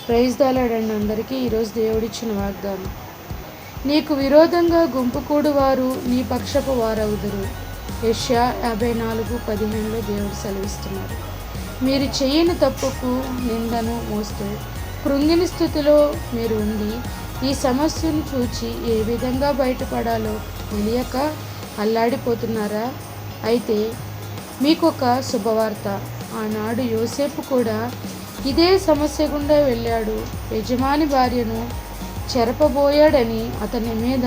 Praise దాలాడండి అందరికీ. ఈరోజు దేవుడిచ్చిన వాగ్దానం, నీకు విరోధంగా గుంపుకూడు వారు నీ పక్షపు వారవుదురు. యెషయా 54:15 దేవుడు సెలవిస్తున్నారు. మీరు చేయని తప్పుకు నిందను మోస్తూ కృంగిని స్థితిలో మీరు ఉండి ఈ సమస్యను చూచి ఏ విధంగా బయటపడాలో తెలియక అల్లాడిపోతున్నారా? అయితే మీకొక శుభవార్త. ఆనాడు యోసేపు కూడా ఇదే సమస్య గుండా వెళ్ళాడు. యజమాని భార్యను చెరపబోయాడని అతని మీద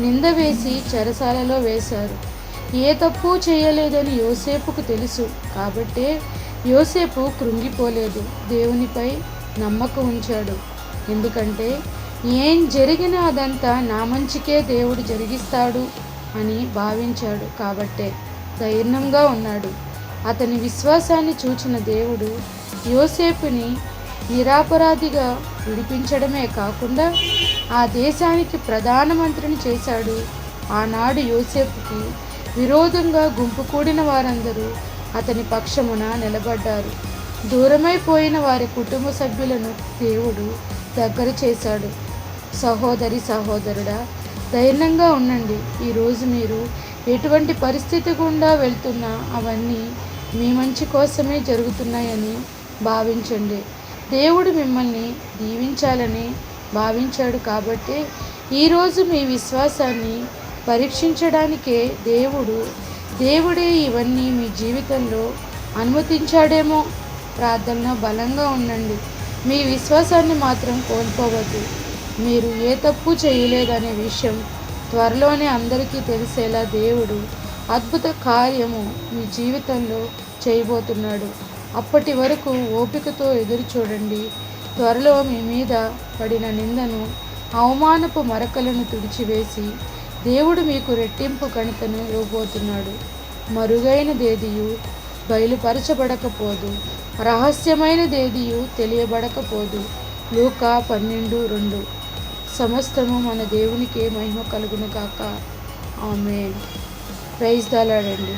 నింద వేసి చెరసాలలో వేశారు. ఏ తప్పు చేయలేదని యోసేపుకు తెలుసు. కాబట్టే యోసేపు కృంగిపోలేదు, దేవునిపై నమ్మకం ఉంచాడు. ఎందుకంటే ఏం జరిగినా అదంతా నా మంచికే దేవుడు జరిగిస్తాడు అని భావించాడు. కాబట్టే ధైర్యంగా ఉన్నాడు. అతని విశ్వాసాన్ని చూచిన దేవుడు యోసేపుని నిరపరాధిగా విడిపించడమే కాకుండా ఆ దేశానికి ప్రధానమంత్రిని చేశాడు. ఆనాడు యోసేపుకి విరోధంగా గుంపు కూడిన వారందరూ అతని పక్షమున నిలబడ్డారు. దూరమైపోయిన వారి కుటుంబ సభ్యులను దేవుడు దగ్గర చేశాడు. సహోదరి సహోదరుడా, ధైర్యంగా ఉండండి. ఈరోజు మీరు ఎటువంటి పరిస్థితి గుండా వెళ్తున్నా అవన్నీ మీ మంచి కోసమే జరుగుతున్నాయని భావించండి. దేవుడు మిమ్మల్ని దీవించాలని భావించాడు. కాబట్టి ఈరోజు మీ విశ్వాసాన్ని పరీక్షించడానికే దేవుడే ఇవన్నీ మీ జీవితంలో అనుమతించాడేమో. ప్రార్థనలో బలంగా ఉండండి. మీ విశ్వాసాన్ని మాత్రం కోల్పోవద్దు. మీరు ఏ తప్పు చేయలేదనే విషయం త్వరలోనే అందరికీ తెలిసేలా దేవుడు అద్భుత కార్యము మీ జీవితంలో చేయబోతున్నాడు. అప్పటి వరకు ఓపికతో ఎదురు చూడండి. త్వరలో మీ మీద పడిన నిందను, అవమానపు మరకలను తుడిచివేసి దేవుడు మీకు రెట్టింపు ఘనతను ఇవ్వబోతున్నాడు. మరుగైనదేదియు బయలుపరచబడకపోదు, రహస్యమైనదేదియు తెలియబడకపోదు. లూకా 12:2. సమస్తము మన దేవునికే మహిమ కలుగును గాక. ఆమేన్. ప్రైజ్ ద లార్డ్ అండి.